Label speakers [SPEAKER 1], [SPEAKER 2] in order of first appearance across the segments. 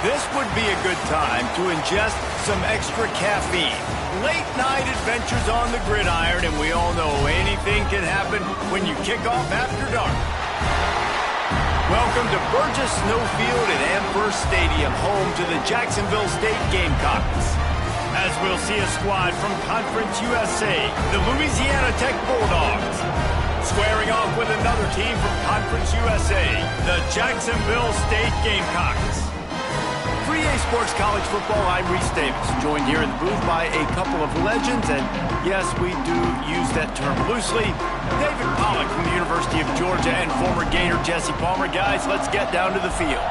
[SPEAKER 1] This would be a good time to ingest some extra caffeine. Late night adventures on the gridiron, and we all know anything can happen when you kick off after dark. Welcome to Burgess Snowfield at Amherst Stadium, home to the Jacksonville State Gamecocks. As we'll see a squad from Conference USA, the Louisiana Tech Bulldogs. Squaring off with another team from Conference USA, the Jacksonville State Gamecocks. 3A Sports College Football, I'm Reese Davis, joined here in the booth by a couple of legends, and yes, we do use that term loosely. David Pollack from the University of Georgia and former Gator Jesse Palmer. Guys, let's get down to the field.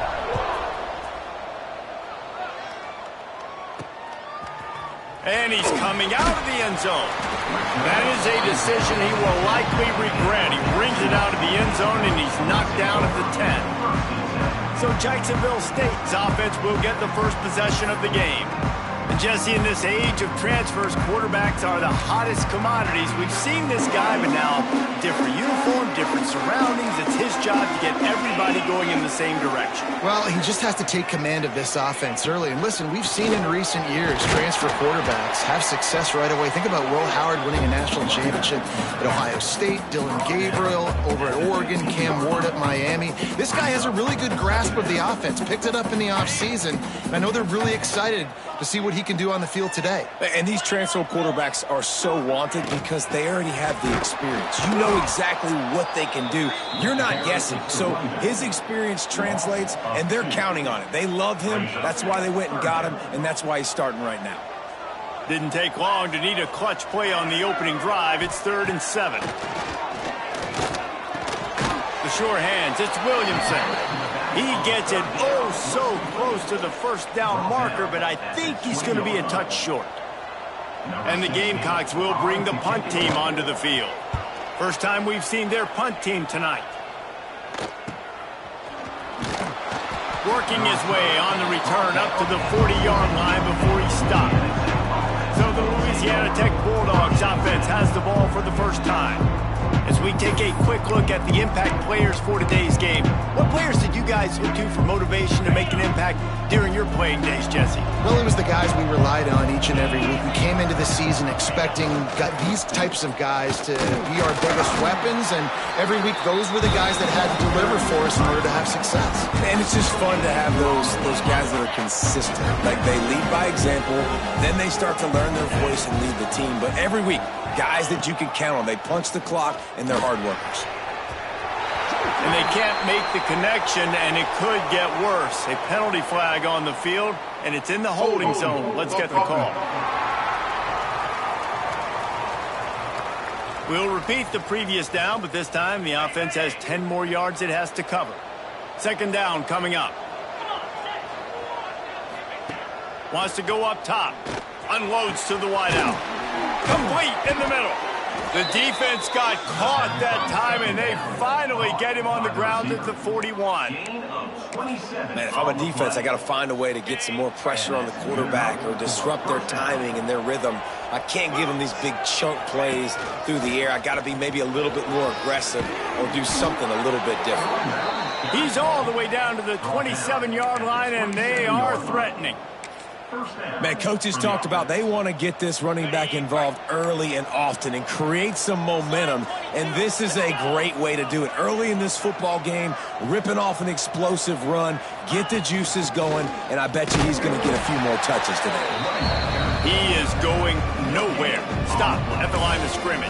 [SPEAKER 1] And he's coming out of the end zone. That is a decision he will likely regret. He brings it out of the end zone, and he's knocked down at the 10. So Jacksonville State's offense will get the first possession of the game. And Jesse, in this age of transfers, quarterbacks are the hottest commodities. We've seen this guy, but now different uniform, different surroundings. It's his job to get everybody going in the same direction.
[SPEAKER 2] Well, he just has to take command of this offense early. And listen, we've seen in recent years transfer quarterbacks have success right away. Think about Will Howard winning a national championship at Ohio State, Dylan Gabriel over at Oregon, Cam Ward at Miami. This guy has a really good grasp of the offense, picked it up in the offseason, and I know they're really excited to see what he can do on the field today.
[SPEAKER 3] And these transfer quarterbacks are so wanted because they already have the experience. You know exactly what they can do. You're not guessing. So his experience translates, and they're counting on it. They love him. That's why they went and got him, and that's why he's starting right now.
[SPEAKER 1] Didn't take long to need a clutch play on the opening drive. It's 3rd and 7. The sure hands, it's Williamson. He gets it oh so close to the first down marker, but I think he's going to be a touch short. And the Gamecocks will bring the punt team onto the field. First time we've seen their punt team tonight. Working his way on the return up to the 40-yard line before he stopped. So the Louisiana Tech Bulldogs offense has the ball for the first time. As we take a quick look at the impact players for today's game, what players did you guys look to for motivation to make an impact during your playing days, Jesse?
[SPEAKER 2] Well, it was the guys we relied on each and every week. We came into the season expecting these types of guys to be our biggest weapons, and every week those were the guys that had to deliver for us in order to have success.
[SPEAKER 3] And it's just fun to have those guys that are consistent. Like, they lead by example, then they start to learn their voice and lead the team. But every week, guys that you can count on. They punch the clock, and they're hard workers.
[SPEAKER 1] And they can't make the connection, and it could get worse. A penalty flag on the field, and it's in the holding zone. Let's get the call. We'll repeat the previous down, but this time the offense has 10 more yards it has to cover. 2nd down coming up. Wants to go up top. Unloads to the wideout. Complete in the middle. The defense got caught that time, and they finally get him on the ground at the 41.
[SPEAKER 3] Man, if I'm a defense, I got to find a way to get some more pressure on the quarterback or disrupt their timing and their rhythm. I can't give them these big chunk plays through the air. I got to be maybe a little bit more aggressive or do something a little bit different.
[SPEAKER 1] He's all the way down to the 27-yard line, and they are threatening.
[SPEAKER 3] Man, coaches talked about they want to get this running back involved early and often and create some momentum, and this is a great way to do it. Early in this football game, ripping off an explosive run, get the juices going, and I bet you he's going to get a few more touches today.
[SPEAKER 1] He is going nowhere. Stop at the line of scrimmage.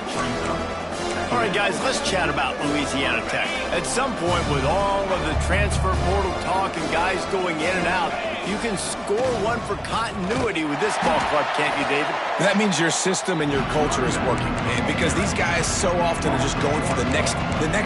[SPEAKER 1] All right, guys, let's chat about Louisiana Tech. At some point, with all of the transfer portal talk and guys going in and out, you can score one for continuity with this ball club, can't you, David?
[SPEAKER 3] That means your system and your culture is working, man, because these guys so often are just going for the next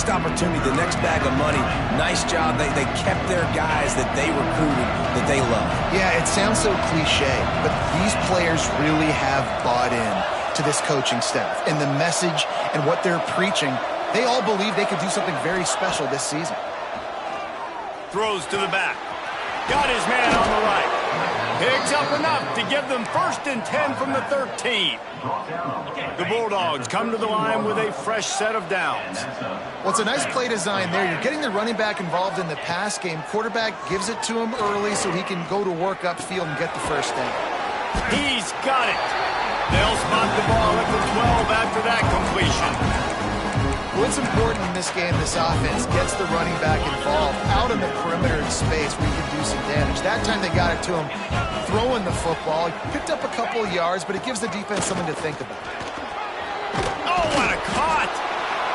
[SPEAKER 3] opportunity, the next bag of money. Nice job. They kept their guys that they recruited, that they love.
[SPEAKER 2] Yeah, it sounds so cliche, but these players really have bought in to this coaching staff and the message and what they're preaching. They all believe they could do something very special this season.
[SPEAKER 1] Throws to the back. Got his man on the right. Picks up enough to give them 1st and 10 from the 13. The Bulldogs come to the line with a fresh set of downs.
[SPEAKER 2] Well, it's a nice play design there. You're getting the running back involved in the pass game. Quarterback gives it to him early so he can go to work upfield and get the 1st down.
[SPEAKER 1] He's got it. They'll spot the ball at the 12 after that completion.
[SPEAKER 2] What's important in this game, this offense gets the running back involved out in the perimeter space where you can do some damage. That time they got it to him throwing the football. He picked up a couple of yards, but it gives the defense something to think about.
[SPEAKER 1] Oh, what a caught!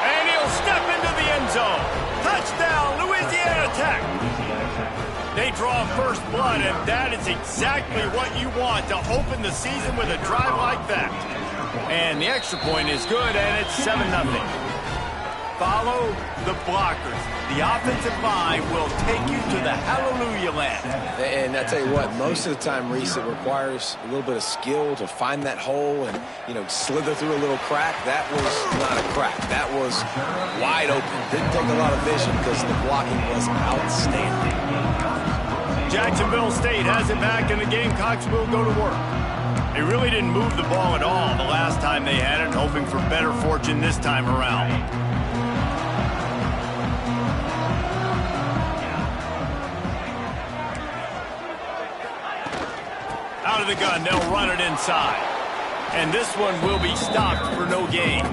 [SPEAKER 1] And he'll step into the end zone. Touchdown, Louisiana Tech. They draw first blood, and that is exactly what you want to open the season with a drive like that. And the extra point is good, and it's 7-0. Follow the blockers. The offensive line will take you to the hallelujah land.
[SPEAKER 3] And I tell you what, most of the time, Reese, it requires a little bit of skill to find that hole and, slither through a little crack. That was not a crack. That was wide open. Didn't take a lot of vision because the blocking was outstanding.
[SPEAKER 1] Jacksonville State has it back, and the Gamecocks will go to work. They really didn't move the ball at all the last time they had it, hoping for better fortune this time around. Out of the gun, they'll run it inside. And this one will be stopped for no gain.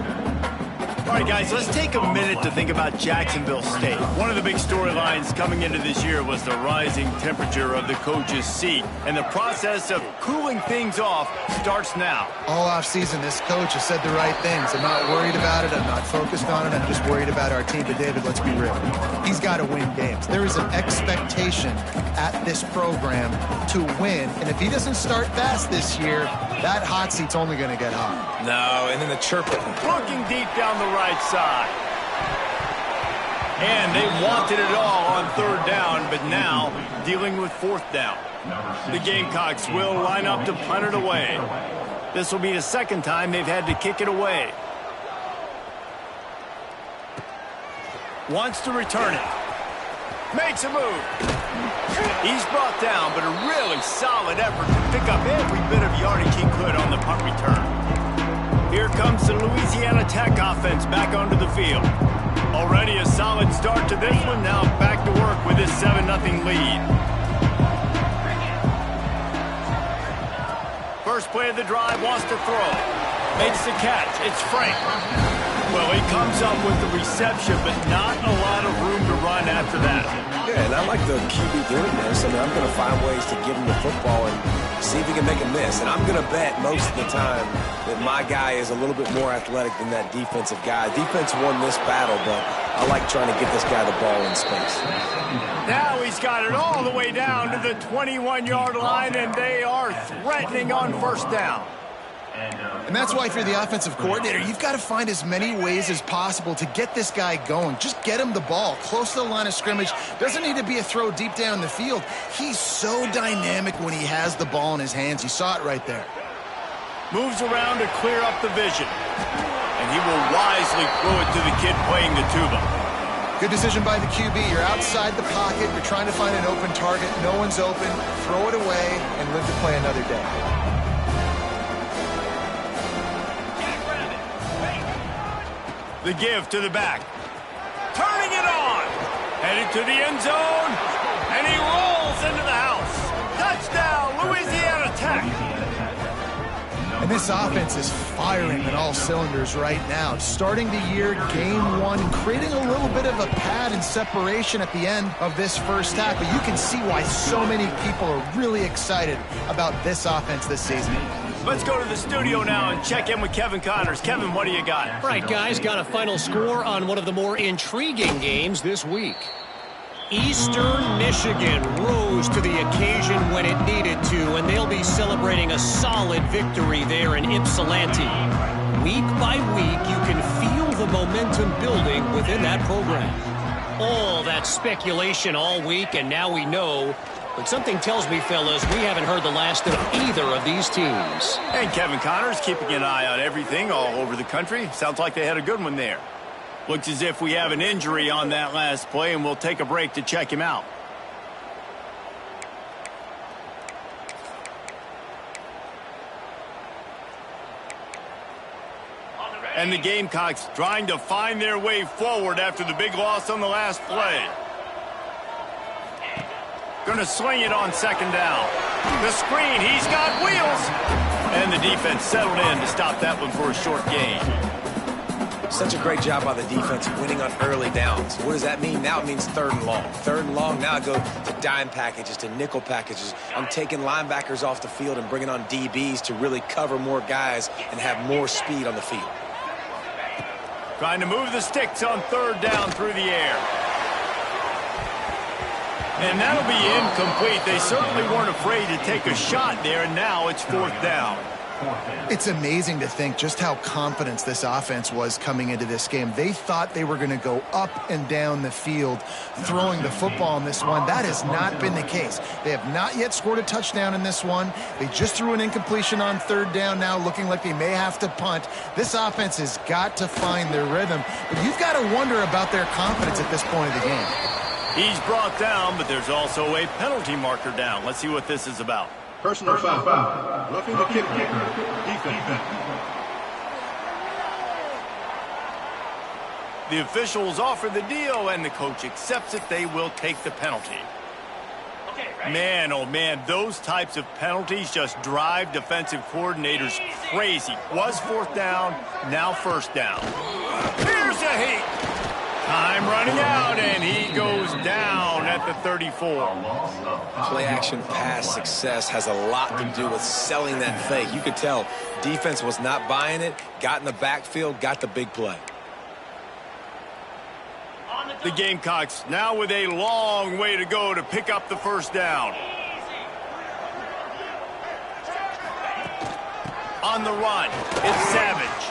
[SPEAKER 1] All right, guys, let's take a minute to think about Jacksonville State. One of the big storylines coming into this year was the rising temperature of the coach's seat. And the process of cooling things off starts now.
[SPEAKER 2] All offseason, this coach has said the right things. I'm not worried about it. I'm not focused on it. I'm just worried about our team. But, David, let's be real. He's got to win games. There is an expectation at this program to win. And if he doesn't start fast this year, that hot seat's only going to get hot.
[SPEAKER 3] No, and then the chirping.
[SPEAKER 1] Looking deep down the right side. And they wanted it all on 3rd down, but now dealing with 4th down. The Gamecocks will line up to punt it away. This will be the 2nd time they've had to kick it away. Wants to return it. Makes a move. He's brought down, but a really solid effort to pick up every bit of yardage he could on the punt return. Here comes the Louisiana Tech offense back onto the field. Already a solid start to this one. Now back to work with this 7-0 lead. First play of the drive, wants to throw. Makes the catch. It's Frank. Well, he comes up with the reception, but not a lot of room to run after that.
[SPEAKER 3] Yeah, and I like the QB doing this. I mean, I'm going to find ways to give him the football and see if he can make a miss. And I'm going to bet most of the time that my guy is a little bit more athletic than that defensive guy. Defense won this battle, but I like trying to get this guy the ball in space.
[SPEAKER 1] Now he's got it all the way down to the 21-yard line, and they are threatening on 1st down.
[SPEAKER 2] And that's why if you're the offensive coordinator, you've got to find as many ways as possible to get this guy going. Just get him the ball close to the line of scrimmage. Doesn't need to be a throw deep down the field. He's so dynamic when he has the ball in his hands. You saw it right there.
[SPEAKER 1] Moves around to clear up the vision. And he will wisely throw it to the kid playing the tuba.
[SPEAKER 2] Good decision by the QB. You're outside the pocket. You're trying to find an open target. No one's open. Throw it away and live to play another day.
[SPEAKER 1] The give to the back. Turning it on. Headed to the end zone. And he rolls into the house. Touchdown, Louisiana Tech.
[SPEAKER 2] And this offense is firing on all cylinders right now. Starting the year, game 1, creating a little bit of a pad and separation at the end of this first half. But you can see why so many people are really excited about this offense this season.
[SPEAKER 1] Let's go to the studio now and check in with Kevin Connors. Kevin, what do you got?
[SPEAKER 4] All right, guys, got a final score on one of the more intriguing games this week. Eastern Michigan rose to the occasion when it needed to, and they'll be celebrating a solid victory there in Ypsilanti. Week by week, you can feel the momentum building within that program. All that speculation all week, and now we know. But something tells me, fellas, we haven't heard the last of either of these teams.
[SPEAKER 1] And Kevin Connors keeping an eye on everything all over the country. Sounds like they had a good one there. Looks as if we have an injury on that last play, and we'll take a break to check him out. And the Gamecocks trying to find their way forward after the big loss on the last play. Going to swing it on second down. The screen, he's got wheels. And the defense settled in to stop that one for a short gain.
[SPEAKER 3] Such a great job by the defense winning on early downs. What does that mean? Now it means 3rd and long. 3rd and long, now I go to dime packages, to nickel packages. I'm taking linebackers off the field and bringing on DBs to really cover more guys and have more speed on the field.
[SPEAKER 1] Trying to move the sticks on 3rd down through the air. And that'll be incomplete. They certainly weren't afraid to take a shot there, and now it's 4th down.
[SPEAKER 2] It's amazing to think just how confident this offense was coming into this game. They thought they were going to go up and down the field throwing the football in this one. That has not been the case. They have not yet scored a touchdown in this one. They just threw an incompletion on 3rd down now, looking like they may have to punt. This offense has got to find their rhythm, but you've got to wonder about their confidence at this point of the game.
[SPEAKER 1] He's brought down, but there's also a penalty marker down. Let's see what this is about.
[SPEAKER 5] Personal foul. Roughing the kicker. Defense.
[SPEAKER 1] The officials offer the deal, and the coach accepts it. They will take the penalty. Man, oh man, those types of penalties just drive defensive coordinators crazy. Was 4th down, now 1st down. Here's a heat. Time running out, and he goes down at the 34.
[SPEAKER 3] Play-action pass success has a lot to do with selling that fake. You could tell defense was not buying it, got in the backfield, got the big play.
[SPEAKER 1] The Gamecocks now with a long way to go to pick up the 1st down. On the run, it's Savage.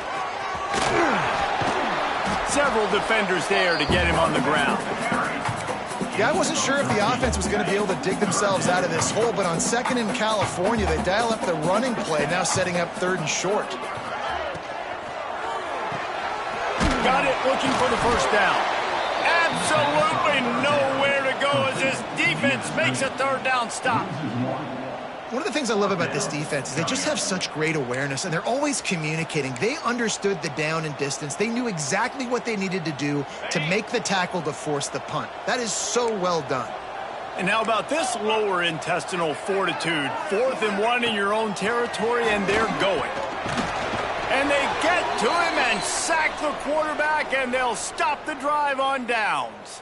[SPEAKER 1] Several defenders there to get him on the ground.
[SPEAKER 2] Yeah, I wasn't sure if the offense was going to be able to dig themselves out of this hole, but on 2nd in California, they dial up the running play, now setting up 3rd and short.
[SPEAKER 1] Got it, looking for the 1st down. Absolutely nowhere to go as this defense makes a 3rd down stop.
[SPEAKER 2] One of the things I love about this defense is they just have such great awareness, and they're always communicating. They understood the down and distance. They knew exactly what they needed to do to make the tackle to force the punt. That is so well done.
[SPEAKER 1] And how about this lower intestinal fortitude? 4th and 1 in your own territory, and they're going. And they get to him and sack the quarterback, and they'll stop the drive on downs.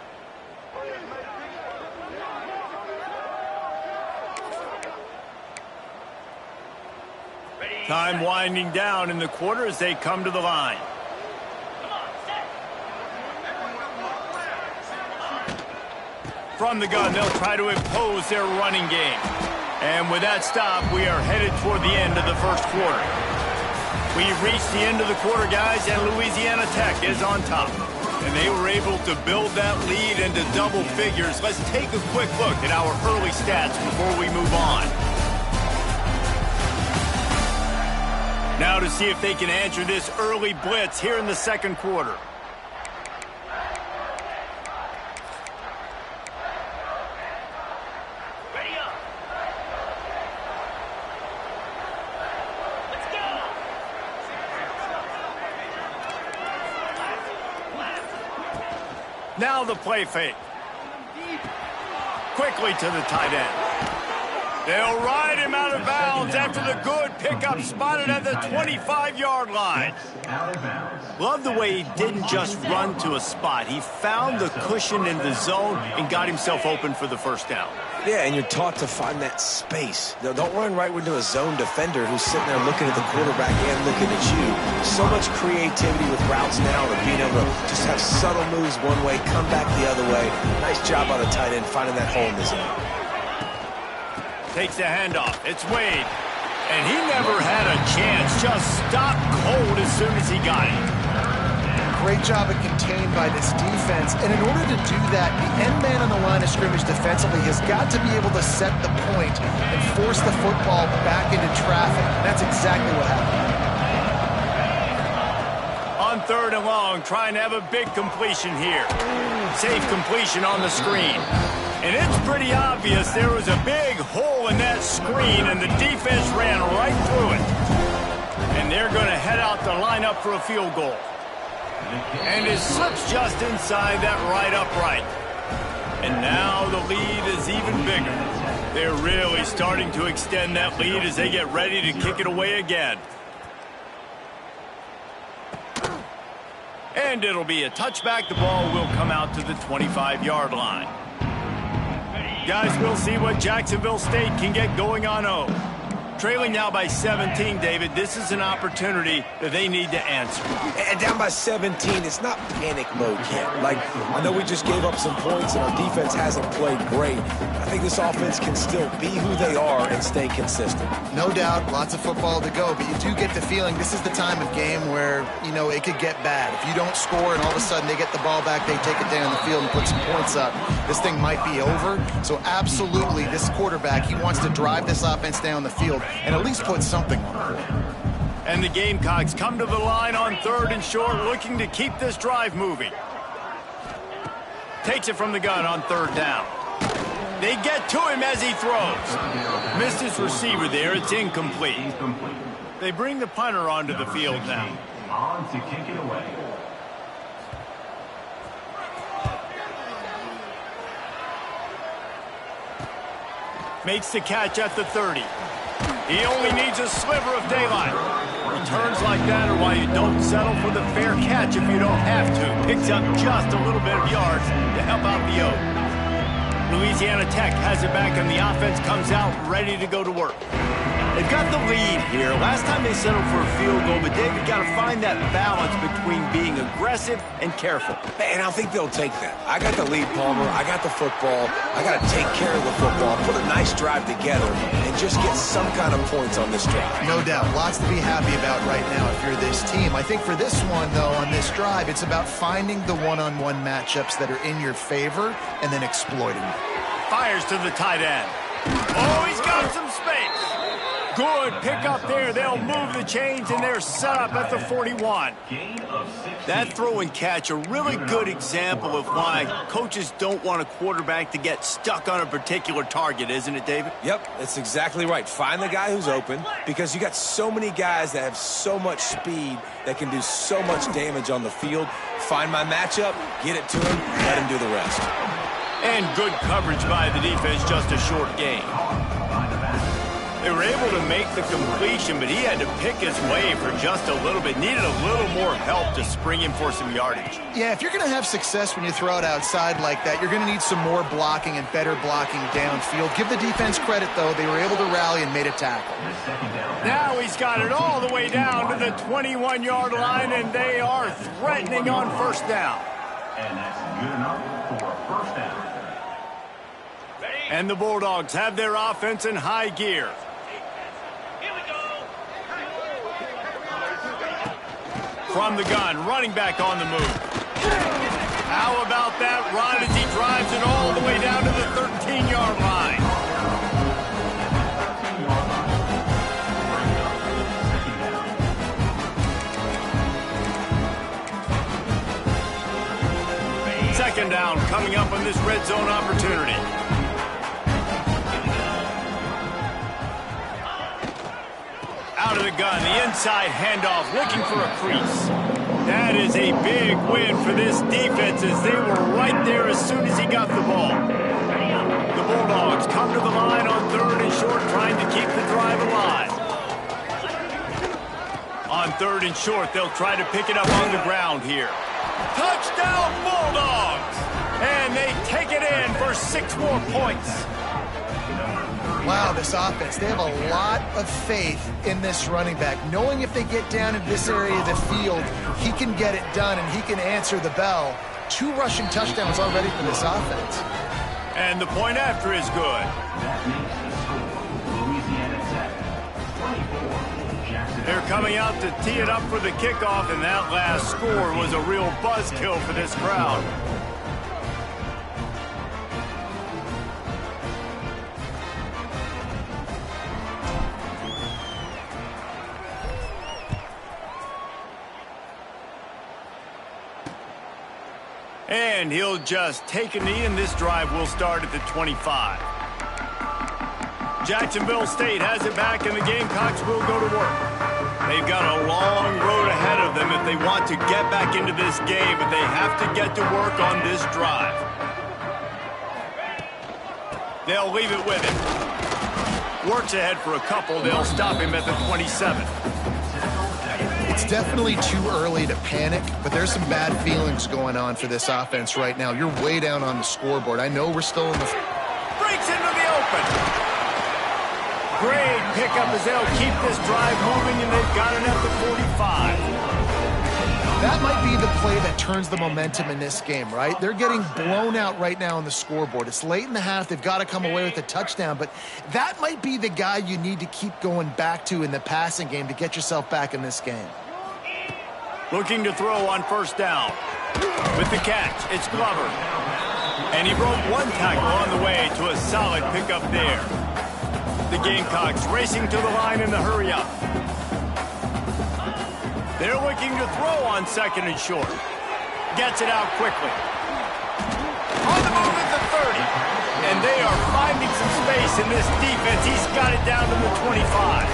[SPEAKER 1] Time winding down in the quarter as they come to the line. From the gun, they'll try to impose their running game. And with that stop, we are headed toward the end of the 1st quarter. We've reached the end of the quarter, guys, and Louisiana Tech is on top. And they were able to build that lead into double figures. Let's take a quick look at our early stats before we move on. Now to see if they can answer this early blitz here in the 2nd quarter.
[SPEAKER 6] Ready up. Let's go.
[SPEAKER 1] Now the play fake. Quickly to the tight end. They'll ride him out of bounds after the good pickup spotted at the 25-yard line. Love the way he didn't just run to a spot. He found the cushion in the zone and got himself open for the 1st down.
[SPEAKER 3] Yeah, and you're taught to find that space. Don't run right into a zone defender who's sitting there looking at the quarterback and looking at you. So much creativity with routes now and being able to just have subtle moves one way, come back the other way. Nice job by the tight end finding that hole in the zone.
[SPEAKER 1] Takes the handoff. It's Wade. And he never had a chance. Just stopped cold as soon as he got it.
[SPEAKER 2] Great job of contained by this defense. And in order to do that, the end man on the line of scrimmage defensively has got to be able to set the point and force the football back into traffic. And that's exactly what happened.
[SPEAKER 1] On 3rd and long, trying to have a big completion here. Safe completion on the screen. And it's pretty obvious there was a big hole in that screen, and the defense ran right through it. And they're going to head out to line up up for a field goal. And it slips just inside that right upright. And now the lead is even bigger. They're really starting to extend that lead as they get ready to kick it away again. And it'll be a touchback. The ball will come out to the 25-yard line. Guys, we'll see what Jacksonville State can get going on O. Trailing now by 17, David. This is an opportunity that they need to answer.
[SPEAKER 3] And down by 17, it's not panic mode yet. Like, I know we just gave up some points and our defense hasn't played great. I think this offense can still be who they are and stay consistent.
[SPEAKER 2] No doubt, lots of football to go, but you do get the feeling this is the time of game where, you know, it could get bad. If you don't score and all of a sudden they get the ball back, they take it down the field and put some points up, this thing might be over. So absolutely, this quarterback, he wants to drive this offense down the field and at least put something on the board.
[SPEAKER 1] And the Gamecocks come to the line on 3rd and short, looking to keep this drive moving. Takes it from the gun on 3rd down. They get to him as he throws. Missed his receiver there. It's incomplete. They bring the punter onto the field now.
[SPEAKER 5] On to kick it away.
[SPEAKER 1] Makes the catch at the 30. He only needs a sliver of daylight. Returns like that are why you don't settle for the fair catch if you don't have to. Picks up just a little bit of yards to help out the O. Louisiana Tech has it back and the offense comes out ready to go to work. They've got the lead here. Last time they settled for a field goal, but David got to find that balance between being aggressive and careful.
[SPEAKER 3] And I think they'll take that. I got the lead, Palmer. I got the football. I got to take care of the football, put a nice drive together, and just get some kind of points on this drive.
[SPEAKER 2] No doubt. Lots to be happy about right now if you're this team. I think for this one, though, on this drive, it's about finding the one-on-one matchups that are in your favor and then exploiting them.
[SPEAKER 1] Fires to the tight end. Oh, he's got some space. Good pickup there. They'll move the chains, and they're set up at the 41. That throw and catch, a really good example of why coaches don't want a quarterback to get stuck on a particular target, isn't it, David?
[SPEAKER 3] Yep, that's exactly right. Find the guy who's open because you got so many guys that have so much speed that can do so much damage on the field. Find my matchup, get it to him, let him do the rest.
[SPEAKER 1] And good coverage by the defense, just a short gain. They were able to make the completion, but he had to pick his way for just a little bit. Needed a little more help to spring him for some yardage.
[SPEAKER 2] Yeah, if you're going to have success when you throw it outside like that, you're going to need some more blocking and better blocking downfield. Give the defense credit, though. They were able to rally and made a tackle.
[SPEAKER 1] Now he's got it all the way down to the 21-yard line, and they are threatening on 1st down.
[SPEAKER 5] And that's good enough for a 1st down.
[SPEAKER 1] And the Bulldogs have their offense in high gear. From the gun, running back on the move. How about that run as he drives it all the way down to the 13-yard line? Second down coming up on this red zone opportunity. Out of the gun, the inside handoff, looking for a crease. That is a big win for this defense as they were right there as soon as he got the ball. The Bulldogs come to the line on 3rd and short, trying to keep the drive alive. On 3rd and short, they'll try to pick it up on the ground here. Touchdown, Bulldogs! And they take it in for 6 more points.
[SPEAKER 2] Wow, this offense, they have a lot of faith in this running back, knowing if they get down in this area of the field, he can get it done and he can answer the bell. 2 rushing touchdowns already for this offense.
[SPEAKER 1] And the point after is good.
[SPEAKER 5] That makes the score Louisiana Tech 24.
[SPEAKER 1] They're coming out to tee it up for the kickoff, and that last score was a real buzzkill for this crowd. And he'll just take a knee, and this drive will start at the 25. Jacksonville State has it back, and the Gamecocks will go to work. They've got a long road ahead of them if they want to get back into this game, but they have to get to work on this drive. They'll leave it with him. Works ahead for a couple. They'll stop him at the 27.
[SPEAKER 2] It's definitely too early to panic, but there's some bad feelings going on for this offense right now. You're way down on the scoreboard. I know we're still in the...
[SPEAKER 1] Breaks into the open. Great pickup as they'll keep this drive moving, and they've got it at the 45.
[SPEAKER 2] That might be the play that turns the momentum in this game, right? They're getting blown out right now on the scoreboard. It's late in the half. They've got to come away with a touchdown, but that might be the guy you need to keep going back to in the passing game to get yourself back in this game.
[SPEAKER 1] Looking to throw on first down. With the catch, it's Glover. And he broke one tackle on the way to a solid pickup there. The Gamecocks racing to the line in the hurry-up. They're looking to throw on second and short. Gets it out quickly. On the move at the 30. And they are finding some space in this defense. He's got it down to the 25.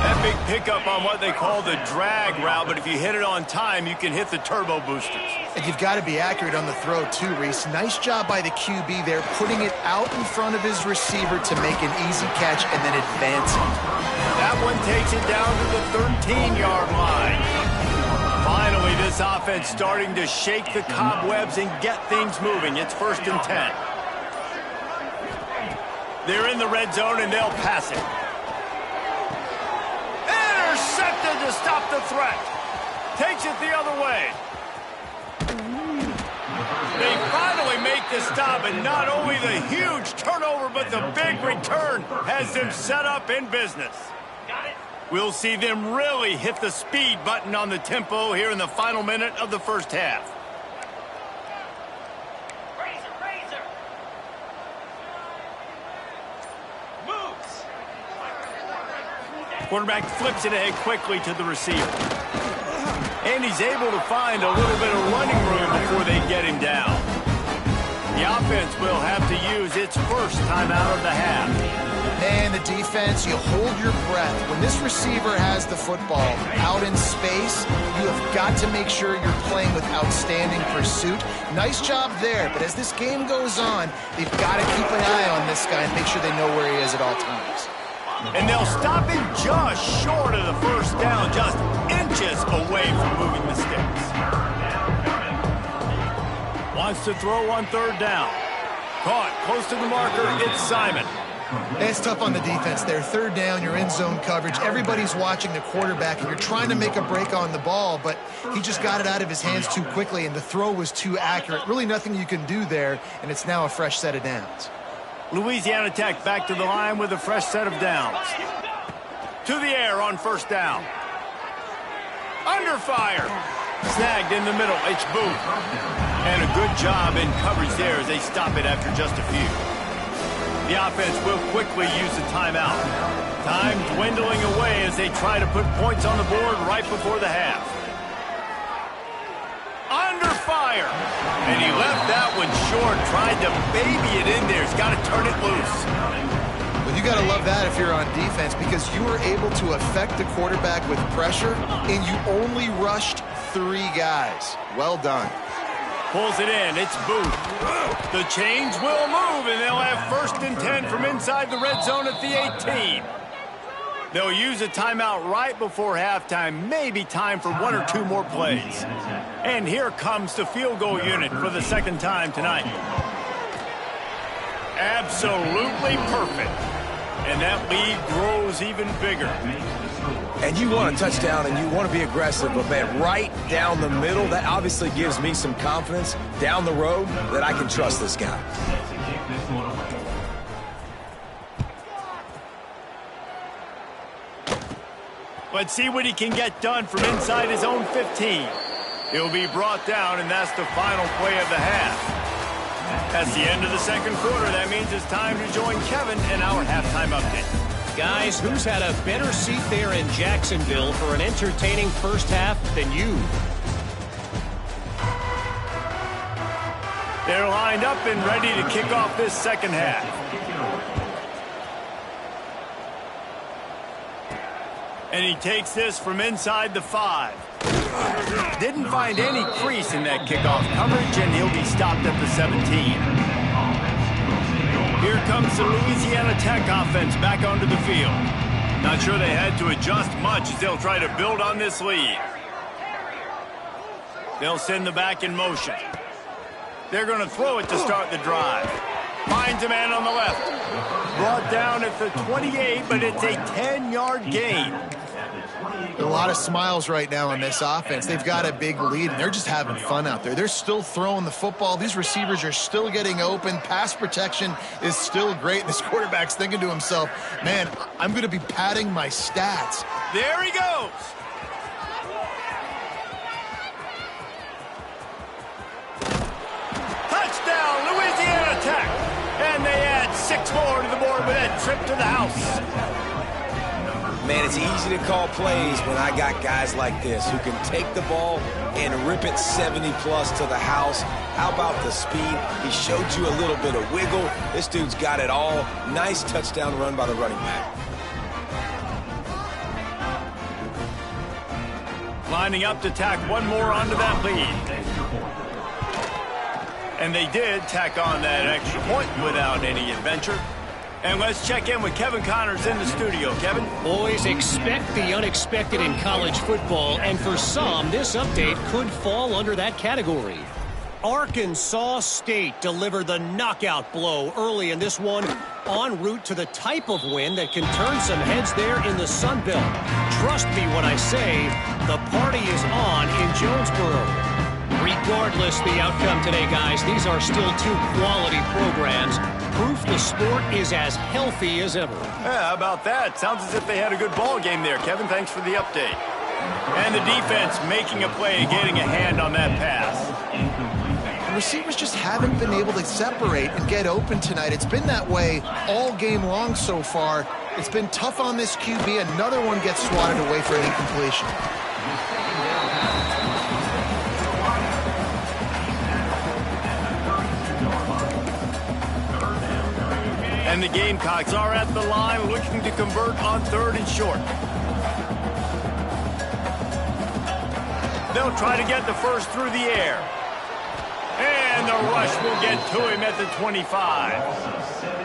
[SPEAKER 1] That big pickup on what they call the drag route, but if you hit it on time, you can hit the turbo boosters.
[SPEAKER 2] And you've got to be accurate on the throw too, Reese. Nice job by the QB there, putting it out in front of his receiver to make an easy catch and then advancing.
[SPEAKER 1] That one takes it down to the 13-yard line. Finally, this offense starting to shake the cobwebs and get things moving. It's 1st and 10. They're in the red zone, and they'll pass it. Intercepted to stop the threat. Takes it the other way. They finally make the stop, and not only the huge turnover, but the big return has them set up in business. We'll see them really hit the speed button on the tempo here in the final minute of the first half. Quarterback flips it ahead quickly to the receiver. And he's able to find a little bit of running room before they get him down. The offense will have to use its first timeout of the half.
[SPEAKER 2] And the defense, you hold your breath. When this receiver has the football out in space, you have got to make sure you're playing with outstanding pursuit. Nice job there, but as this game goes on, they've got to keep an eye on this guy and make sure they know where he is at all times.
[SPEAKER 1] And they'll stop him just short of the first down, just inches away from moving the sticks. Wants to throw on third down. Caught close to the marker, it's Simon.
[SPEAKER 2] It's tough on the defense there. Third down, you're in zone coverage. Everybody's watching the quarterback, and you're trying to make a break on the ball, but he just got it out of his hands too quickly, and the throw was too accurate. Really nothing you can do there, and it's now a fresh set of downs.
[SPEAKER 1] Louisiana Tech back to the line with a fresh set of downs. To the air on first down. Under fire. Snagged in the middle. It's Booth. And a good job in coverage there as they stop it after just a few. The offense will quickly use the timeout. Time dwindling away as they try to put points on the board right before the half. Under fire. And he left that one short, tried to baby it in there. He's got to turn it loose.
[SPEAKER 2] Well, you got to love that if you're on defense, because you were able to affect the quarterback with pressure, and you only rushed 3 guys. Well done.
[SPEAKER 1] Pulls it in. It's Booth. The chains will move, and they'll have 1st and 10 from inside the red zone at the 18. They'll use a timeout right before halftime. Maybe time for 1 or 2 more plays. And here comes the field goal unit for the second time tonight. Absolutely perfect. And that lead grows even bigger.
[SPEAKER 3] And you want a touchdown and you want to be aggressive, but man, right down the middle, that obviously gives me some confidence down the road that I can trust this guy.
[SPEAKER 1] Let's see what he can get done from inside his own 15. He'll be brought down, and that's the final play of the half. That's the end of the second quarter. That means it's time to join Kevin in our halftime update.
[SPEAKER 4] Guys, who's had a better seat there in Jacksonville for an entertaining first half than you?
[SPEAKER 1] They're lined up and ready to kick off this second half. And he takes this from inside the 5. Didn't find any crease in that kickoff coverage, and he'll be stopped at the 17. Here comes the Louisiana Tech offense back onto the field. Not sure they had to adjust much as they'll try to build on this lead. They'll send the back in motion. They're going to throw it to start the drive. Finds a man on the left. Brought down at the 28, but it's a 10-yard gain.
[SPEAKER 2] A lot of smiles right now on this offense. They've got a big lead, and they're just having fun out there. They're still throwing the football. These receivers are still getting open. Pass protection is still great. This quarterback's thinking to himself, man, I'm going to be padding my stats.
[SPEAKER 1] There he goes. Touchdown, Louisiana Tech. And they add 6 more to the board with that trip to the house.
[SPEAKER 3] Man, it's easy to call plays when I got guys like this who can take the ball and rip it 70-plus to the house. How about the speed? He showed you a little bit of wiggle. This dude's got it all. Nice touchdown run by the running back.
[SPEAKER 1] Lining up to tack one more onto that lead. And they did tack on that extra point without any adventure. And let's check in with Kevin Connors in the studio. Kevin?
[SPEAKER 4] Boys, expect the unexpected in college football, and for some, this update could fall under that category. Arkansas State delivered the knockout blow early in this one, en route to the type of win that can turn some heads there in the Sun Belt. Trust me when I say the party is on in Jonesboro. Regardless the outcome today, guys, these are still 2 quality programs. Proof the sport is as healthy as ever.
[SPEAKER 1] Yeah, how about that? Sounds as if they had a good ball game there. Kevin, thanks for the update. And the defense making a play, getting a hand on that pass.
[SPEAKER 2] The receivers just haven't been able to separate and get open tonight. It's been that way all game long so far. It's been tough on this QB. Another one gets swatted away for an incompletion.
[SPEAKER 1] And the Gamecocks are at the line looking to convert on 3rd and short. They'll try to get the first through the air. And the rush will get to him at the 25.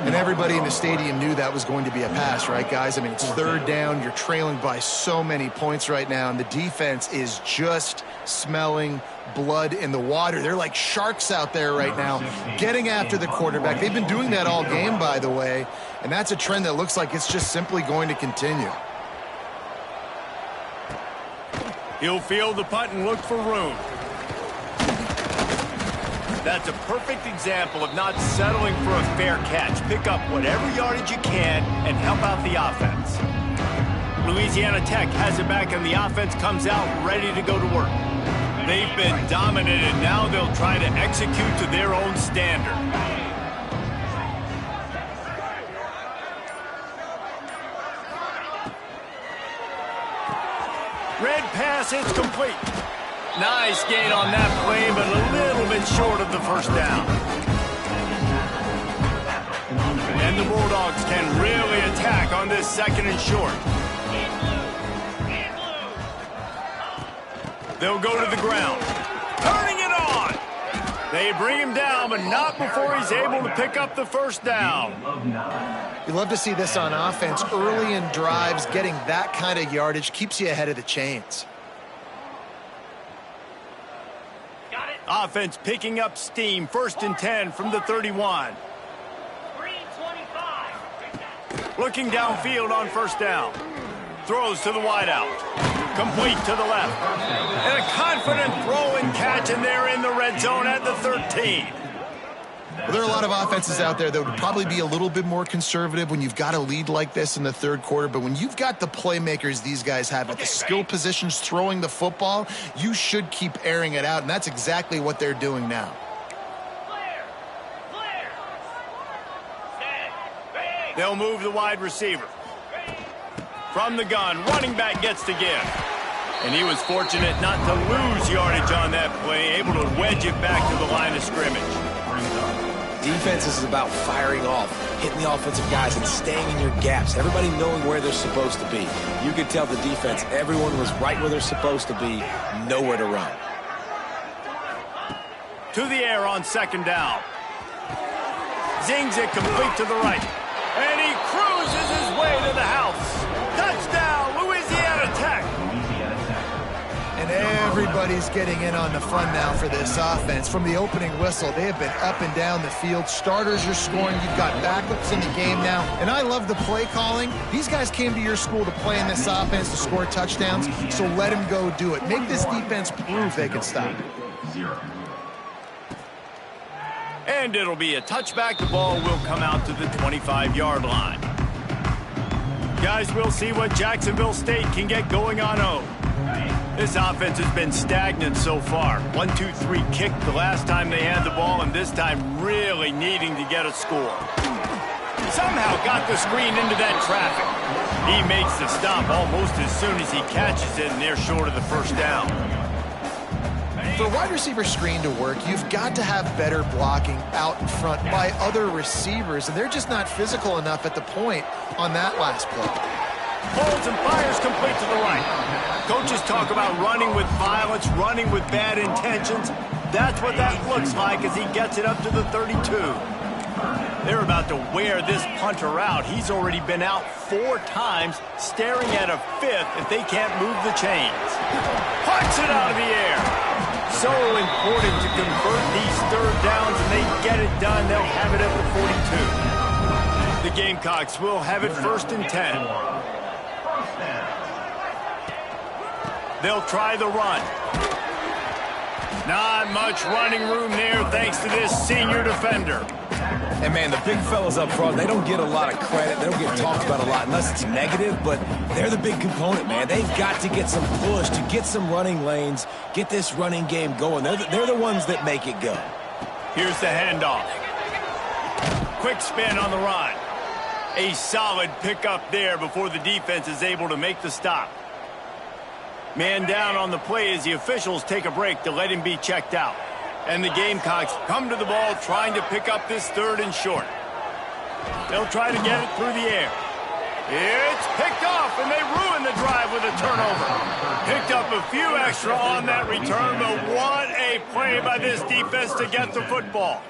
[SPEAKER 2] And everybody in the stadium knew that was going to be a pass, right, guys? I mean, it's 3rd down. You're trailing by so many points right now, and the defense is just smelling blood in the water. They're like sharks out there right now, getting after the quarterback. They've been doing that all game, by the way, and that's a trend that looks like it's just simply going to continue.
[SPEAKER 1] He'll field the punt and look for room. That's a perfect example of not settling for a fair catch. Pick up whatever yardage you can and help out the offense. Louisiana Tech has it back, and the offense comes out ready to go to work. They've been dominated. Now they'll try to execute to their own standard. Red pass, it's complete. Nice gain on that play, but a little bit short of the first down. And the Bulldogs can really attack on this 2nd and short. They'll go to the ground. Turning it on. They bring him down, but not before he's able to pick up the first down.
[SPEAKER 2] You love to see this on offense. Early in drives, getting that kind of yardage keeps you ahead of the chains.
[SPEAKER 1] Offense picking up steam. 1st and 10 from the 31. Looking downfield on 1st down. Throws to the wideout. Complete to the left. And a confident throw and catch, and they're in the red zone at the 13.
[SPEAKER 2] Well, there are a lot of offenses out there that would probably be a little bit more conservative when you've got a lead like this in the 3rd quarter. But when you've got the playmakers these guys have at the skill positions throwing the football, you should keep airing it out. And that's exactly what they're doing now.
[SPEAKER 1] They'll move the wide receiver. From the gun, running back gets to give. And he was fortunate not to lose yardage on that play, able to wedge it back to the line of scrimmage.
[SPEAKER 3] defense is about firing off, hitting the offensive guys, and staying in your gaps. Everybody knowing where they're supposed to be. You could tell the defense, everyone was right where they're supposed to be, nowhere to run.
[SPEAKER 1] To the air on second down. Zings it complete to the right. And he cruises his way to the house. Touchdown, Louisiana Tech.
[SPEAKER 2] And everybody's getting in on the fun now for this offense. From the opening whistle, they have been up and down the field. Starters are scoring. You've got backups in the game now. And I love the play calling. These guys came to your school to play in this offense to score touchdowns, so let them go do it. Make this defense prove they can stop it.
[SPEAKER 1] And it'll be a touchback. The ball will come out to the 25-yard line. Guys, we'll see what Jacksonville State can get going on home. This offense has been stagnant so far. 1-2-3 kick the last time they had the ball, and this time really needing to get a score. Somehow got the screen into that traffic. He makes the stop almost as soon as he catches it, and they're short of the first down.
[SPEAKER 2] For a wide receiver screen to work, you've got to have better blocking out in front by other receivers, and they're just not physical enough at the point on that last play.
[SPEAKER 1] Holds and fires complete to the right. Coaches talk about running with violence, running with bad intentions. That's what that looks like as he gets it up to the 32. They're about to wear this punter out. He's already been out 4 times, staring at a 5th if they can't move the chains. Punts it out of the air. So important to convert these third downs, and they get it done. They'll have it at the 42. The Gamecocks will have it 1st and 10. They'll try the run. Not much running room there thanks to this senior defender.
[SPEAKER 3] And, man, the big fellas up front, they don't get a lot of credit. They don't get talked about a lot unless it's negative, but they're the big component, man. They've got to get some push to get some running lanes, get this running game going. They're the ones that make it go.
[SPEAKER 1] Here's the handoff. Quick spin on the run. A solid pickup there before the defense is able to make the stop. Man down on the play as the officials take a break to let him be checked out. And the Gamecocks come to the ball trying to pick up this 3rd and short. They'll try to get it through the air. It's picked off, and they ruin the drive with a turnover. Picked up a few extra on that return, but what a play by this defense to get the football.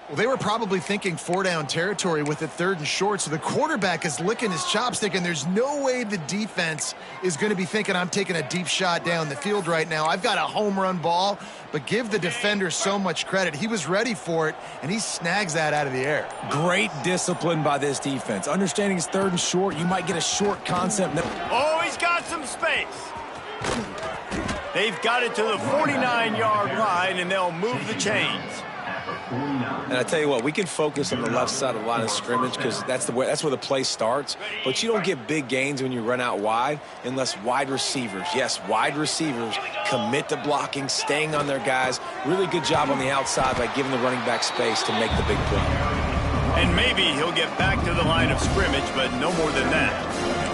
[SPEAKER 2] Well, they were probably thinking 4-down territory with it 3rd and short, so the quarterback is licking his chops thinking there's no way the defense is going to be thinking I'm taking a deep shot down the field right now. I've got a home run ball, but give the defender so much credit. He was ready for it, and he snags that out of the air.
[SPEAKER 3] Great discipline by this defense. Understanding it's 3rd and short, you might get a short concept.
[SPEAKER 1] Oh, he's got some space. They've got it to the 49-yard line, and they'll move the chains.
[SPEAKER 3] And I tell you what, we can focus on the left side of the line of scrimmage because that's where the play starts. But you don't get big gains when you run out wide unless wide receivers, yes, wide receivers, commit to blocking, staying on their guys. Really good job on the outside by giving the running back space to make the big play.
[SPEAKER 1] And maybe he'll get back to the line of scrimmage, but no more than that.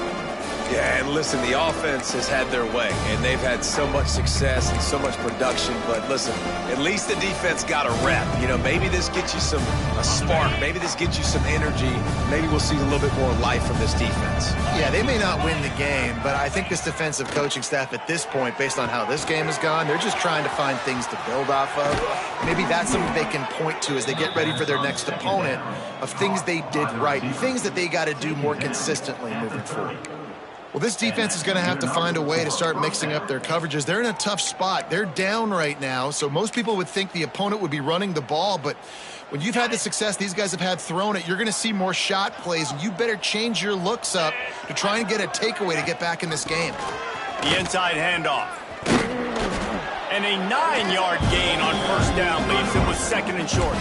[SPEAKER 3] Yeah, and listen, the offense has had their way, and they've had so much success and so much production. But listen, at least the defense got a rep. You know, maybe this gets you a spark. Maybe this gets you some energy. Maybe we'll see a little bit more life from this defense.
[SPEAKER 2] Yeah, they may not win the game, but I think this defensive coaching staff at this point, based on how this game has gone, they're just trying to find things to build off of. Maybe that's something they can point to as they get ready for their next opponent of things they did right and things that they got to do more consistently moving forward. Well, this defense is going to have to find a way to start mixing up their coverages. They're in a tough spot. They're down right now, so most people would think the opponent would be running the ball, but when you've had the success these guys have had throwing it, you're going to see more shot plays, and you better change your looks up to try and get a takeaway to get back in this game.
[SPEAKER 1] The inside handoff. And a 9-yard gain on 1st down leaves him with 2nd and short.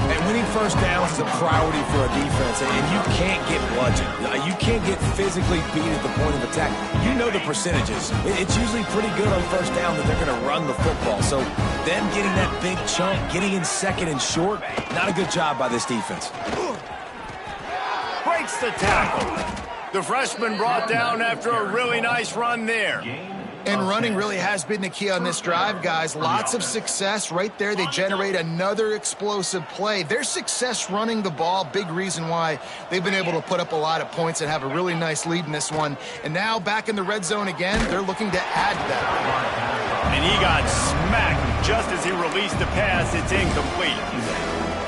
[SPEAKER 3] And winning 1st downs is a priority for a defense, and you can't get bludgeoned. You can't get physically beat at the point of attack. You know the percentages. It's usually pretty good on 1st down that they're going to run the football. So them getting that big chunk, getting in 2nd and short, not a good job by this defense.
[SPEAKER 1] breaks the tackle. The freshman brought down after a really nice run there.
[SPEAKER 2] And running really has been the key on this drive, guys. Lots of success right there. They generate another explosive play. Their success running the ball, big reason why they've been able to put up a lot of points and have a really nice lead in this one. And now back in the red zone again, they're looking to add to that.
[SPEAKER 1] And he got smacked just as he released the pass. It's incomplete.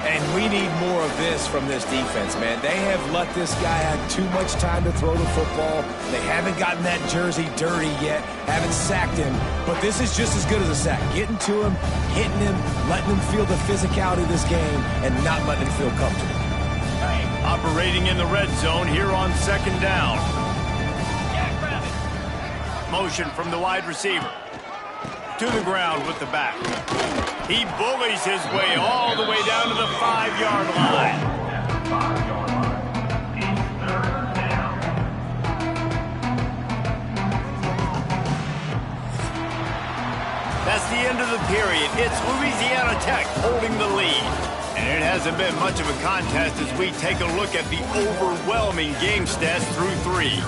[SPEAKER 3] And we need more of this from this defense, man. They have let this guy have too much time to throw the football. They haven't gotten that jersey dirty yet, haven't sacked him. But this is just as good as a sack. Getting to him, hitting him, letting him feel the physicality of this game, and not letting him feel comfortable.
[SPEAKER 1] Operating in the red zone here on second down. Motion from the wide receiver. To the ground with the back. He bullies his way all the way down to the 5-yard line. That's the end of the period. It's Louisiana Tech holding the lead. And it hasn't been much of a contest as we take a look at the overwhelming game stats through 3.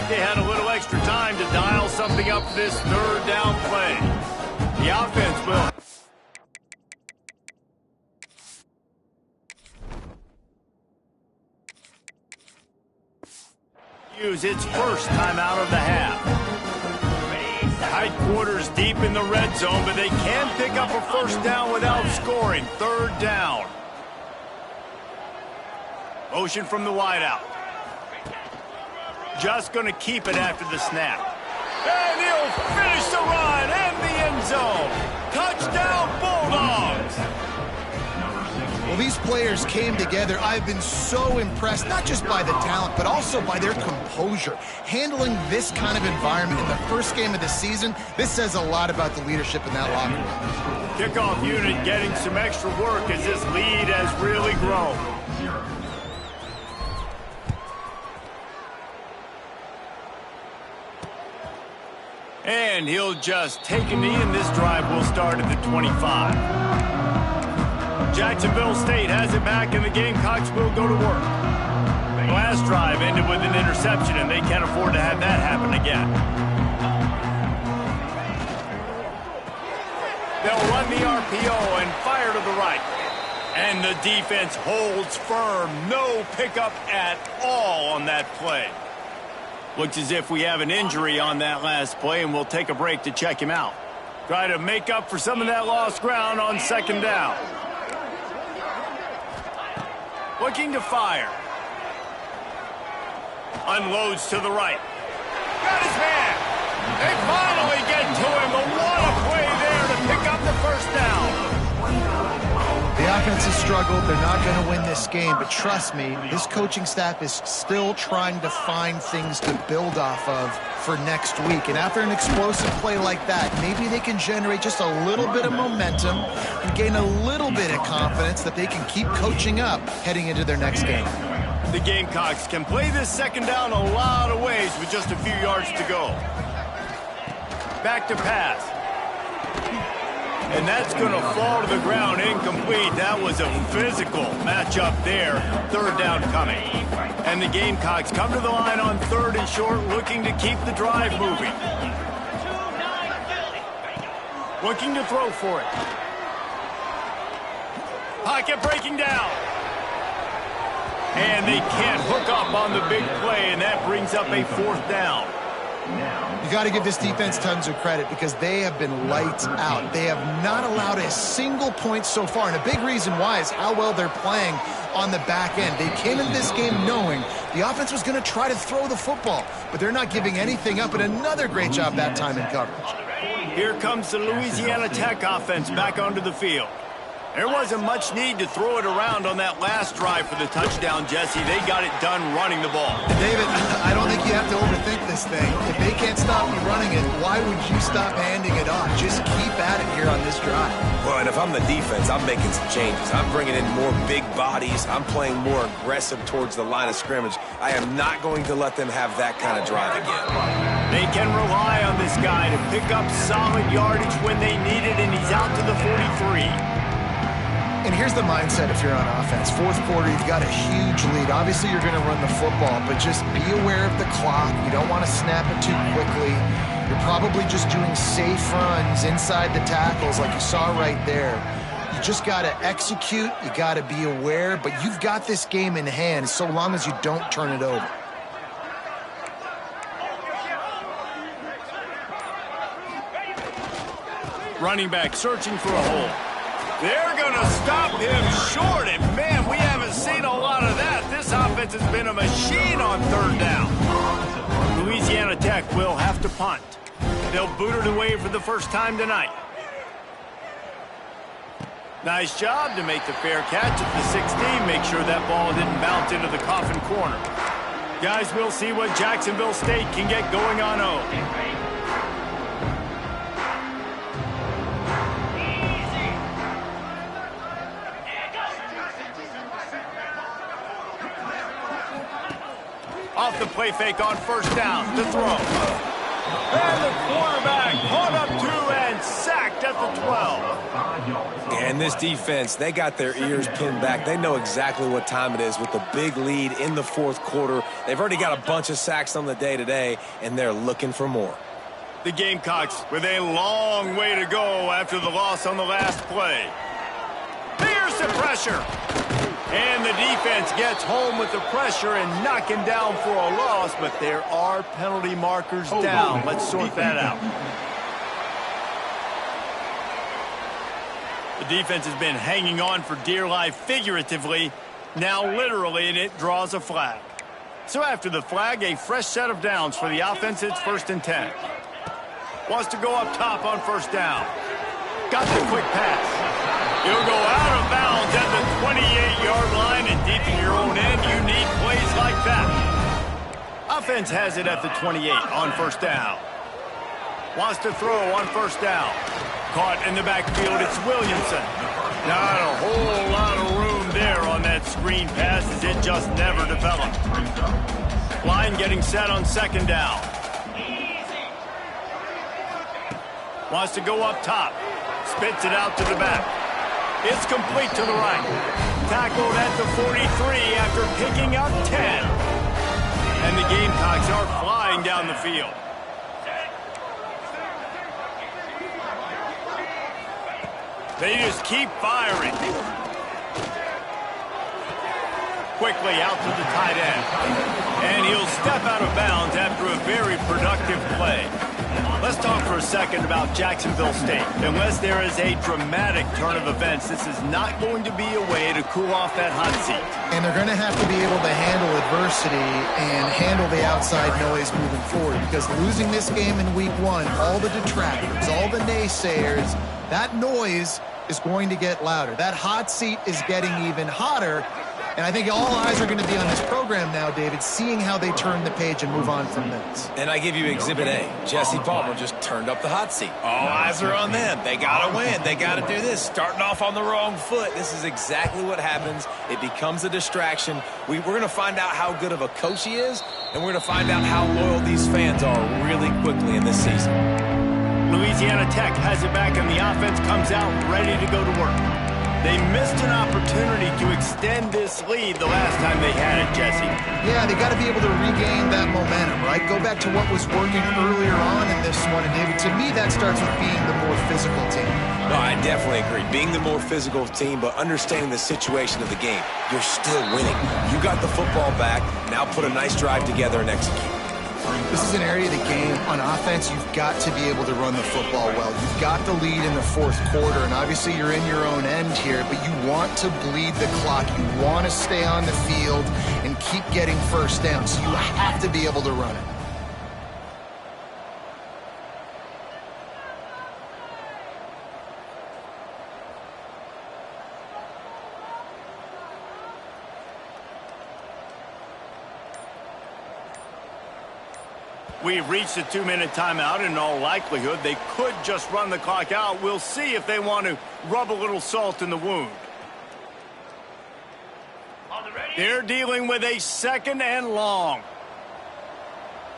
[SPEAKER 1] They had a little extra time to dial something up for this third down play. The offense will use its first timeout of the half. Tight quarters deep in the red zone, but they can pick up a first down without scoring. Third down. Motion from the wideout. Just going to keep it after the snap. And he'll finish the run and the end zone. Touchdown, Bulldogs.
[SPEAKER 2] Well, these players came together. I've been so impressed, not just by the talent, but also by their composure. Handling this kind of environment in the first game of the season, this says a lot about the leadership in that locker room.
[SPEAKER 1] Kickoff unit getting some extra work as this lead has really grown. And he'll just take a knee, and this drive will start at the 25. Jacksonville State has it back, and the Gamecocks will go to work. The last drive ended with an interception, and they can't afford to have that happen again. They'll run the RPO and fire to the right. And the defense holds firm. No pickup at all on that play. Looks as if we have an injury on that last play, and we'll take a break to check him out. Try to make up for some of that lost ground on second down. Looking to fire. Unloads to the right. Got his man. They finally get to him, but what a play there to pick up the first down.
[SPEAKER 2] The offense has struggled. They're not going to win this game, but trust me, this coaching staff is still trying to find things to build off of for next week. And after an explosive play like that, maybe they can generate just a little bit of momentum and gain a little bit of confidence that they can keep coaching up heading into their next game.
[SPEAKER 1] The Gamecocks can play this second down a lot of ways with just a few yards to go. Back to pass. And that's going to fall to the ground incomplete. That was a physical matchup there. Third down coming. And the Gamecocks come to the line on third and short, looking to keep the drive moving. Looking to throw for it. Pocket breaking down. And they can't hook up on the big play, and that brings up a fourth down.
[SPEAKER 2] You got to give this defense tons of credit because they have been lights out. They have not allowed a single point so far, and a big reason why is how well they're playing on the back end. They came into this game knowing the offense was going to try to throw the football, but they're not giving anything up, and another great job that time in coverage.
[SPEAKER 1] Here comes the Louisiana Tech offense back onto the field. There wasn't much need to throw it around on that last drive for the touchdown, Jesse. They got it done running the ball.
[SPEAKER 2] David, I don't think you have to overthink this thing. If they can't stop you running it, why would you stop handing it off? Just keep at it here on this drive.
[SPEAKER 3] Well, and if I'm the defense, I'm making some changes. I'm bringing in more big bodies. I'm playing more aggressive towards the line of scrimmage. I am not going to let them have that kind of drive again.
[SPEAKER 1] They can rely on this guy to pick up solid yardage when they need it, and he's out to the 43.
[SPEAKER 2] And here's the mindset if you're on offense. Fourth quarter, you've got a huge lead. Obviously, you're going to run the football, but just be aware of the clock. You don't want to snap it too quickly. You're probably just doing safe runs inside the tackles like you saw right there. You just got to execute. You got to be aware, but you've got this game in hand so long as you don't turn it over.
[SPEAKER 1] Running back searching for a hole. They're going to stop him short, and man, we haven't seen a lot of that. This offense has been a machine on third down. Louisiana Tech will have to punt. They'll boot it away for the first time tonight. Nice job to make the fair catch at the 16. Make sure that ball didn't bounce into the coffin corner. Guys, we'll see what Jacksonville State can get going on O. Off the play fake on first down, the throw. And the quarterback caught up to and sacked at the 12.
[SPEAKER 3] And this defense, they got their ears pinned back. They know exactly what time it is with the big lead in the fourth quarter. They've already got a bunch of sacks on the day today, and they're looking for more.
[SPEAKER 1] The Gamecocks with a long way to go after the loss on the last play. Here's the pressure. And the defense gets home with the pressure and knocking down for a loss, but there are penalty markers down. Let's sort that out. The defense has been hanging on for dear life figuratively, now literally, and it draws a flag. So after the flag, a fresh set of downs for the offense. It's 1st and 10. Wants to go up top on first down. Got the quick pass. He'll go out of bounds at the 28-yard line, and deep in your own end, you need plays like that. Offense has it at the 28 on first down. Wants to throw on first down. Caught in the backfield, it's Williamson. Not a whole lot of room there on that screen pass as it just never developed. Line getting set on second down. Wants to go up top. Spits it out to the back. It's complete to the right. Tackled at the 43 after picking up 10. And the Gamecocks are flying down the field. They just keep firing. Quickly out to the tight end. And he'll step out of bounds after a very productive play. Let's talk for a second about Jacksonville State. Unless there is a dramatic turn of events, this is not going to be a way to cool off that hot seat.
[SPEAKER 2] And they're going to have to be able to handle adversity and handle the outside noise moving forward, because losing this game in week 1, all the detractors, all the naysayers, that noise is going to get louder. That hot seat is getting even hotter. And I think all eyes are going to be on this program now, David, seeing how they turn the page and move on from this.
[SPEAKER 3] And I give you Exhibit A. Jesse Palmer just turned up the hot seat. All eyes are on them. They got to win. They got to do this. Starting off on the wrong foot. This is exactly what happens. It becomes a distraction. We're going to find out how good of a coach he is, and we're going to find out how loyal these fans are really quickly in this season.
[SPEAKER 1] Louisiana Tech has it back, and the offense comes out ready to go to work. They missed an opportunity to extend this lead the last time they had it, Jesse.
[SPEAKER 2] Yeah, they got to be able to regain that momentum, right? Go back to what was working earlier on in this one. And David, to me, that starts with being the more physical team.
[SPEAKER 3] No, I definitely agree. Being the more physical team, but understanding the situation of the game. You're still winning. You got the football back. Now put a nice drive together and execute.
[SPEAKER 2] This is an area of the game on offense you've got to be able to run the football well. You've got the lead in the fourth quarter, and obviously you're in your own end here, but you want to bleed the clock. You want to stay on the field and keep getting first down, so you have to be able to run it.
[SPEAKER 1] We've reached a 2-minute timeout, and in all likelihood, they could just run the clock out. We'll see if they want to rub a little salt in the wound. They're dealing with a 2nd and long.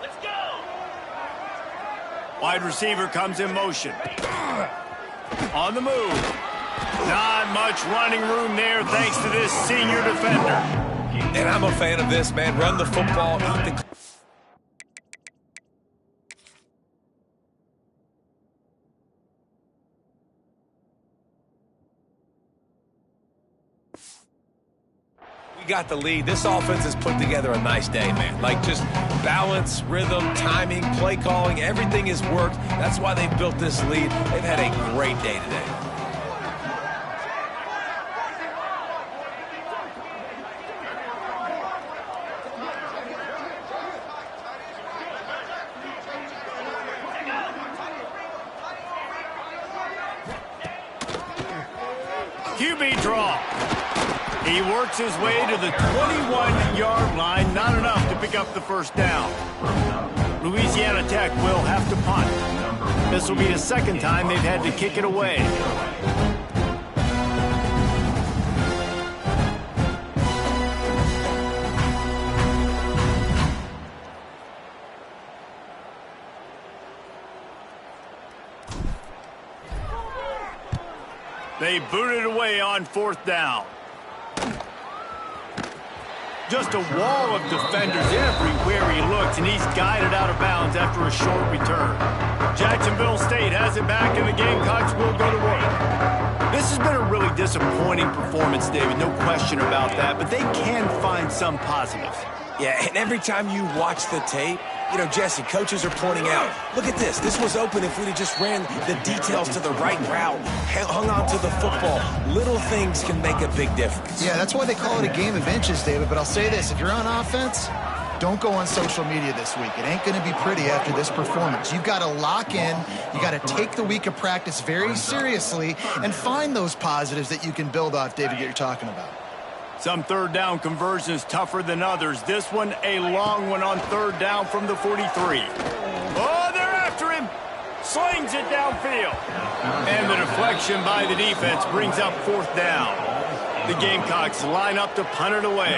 [SPEAKER 6] Let's go.
[SPEAKER 1] Wide receiver comes in motion. On the move. Not much running room there thanks to this senior defender.
[SPEAKER 3] And I'm a fan of this, man. Run the football, eat the... We got the lead. This offense has put together a nice day, man. Like, just balance, rhythm, timing, play calling, everything has worked. That's why they've built this lead. They've had a great day today.
[SPEAKER 1] QB draw. He works his way to the 21-yard line. Not enough to pick up the first down. Louisiana Tech will have to punt. This will be the 2nd time they've had to kick it away. They booted away on 4th down. Just a wall of defenders everywhere he looks, and he's guided out of bounds after a short return. Jacksonville State has it back, and the Gamecocks will go to work. This has been a really disappointing performance, David, no question about that, but they can find some positives.
[SPEAKER 3] Yeah, and every time you watch the tape, you know, Jesse, coaches are pointing out, look at this. This was open if we'd have just ran the details to the right route, hung on to the football. Little things can make a big difference.
[SPEAKER 2] Yeah, that's why they call it a game of inches, David. But I'll say this, if you're on offense, don't go on social media this week. It ain't going to be pretty after this performance. You've got to lock in. You got to take the week of practice very seriously and find those positives that you can build off, David, that you're talking about.
[SPEAKER 1] Some 3rd down conversions tougher than others. This one, a long one on 3rd down from the 43. Oh, they're after him. Slings it downfield. And the deflection by the defense brings up 4th down. The Gamecocks line up to punt it away.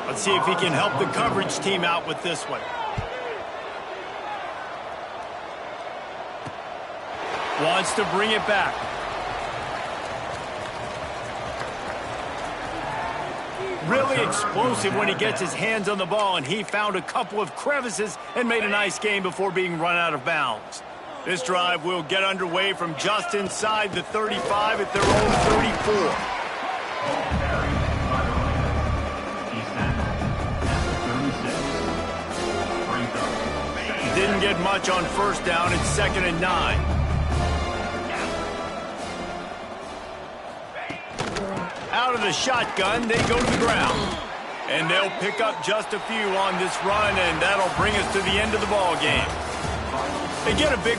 [SPEAKER 1] Let's see if he can help the coverage team out with this one. Wants to bring it back. Really explosive when he gets his hands on the ball, and he found a couple of crevices and made a nice game before being run out of bounds. This drive will get underway from just inside the 35 at their own 34. Didn't get much on 1st down. It's 2nd and 9. Out of the shotgun, they go to the ground. And they'll pick up just a few on this run, and that'll bring us to the end of the ball game. They get a big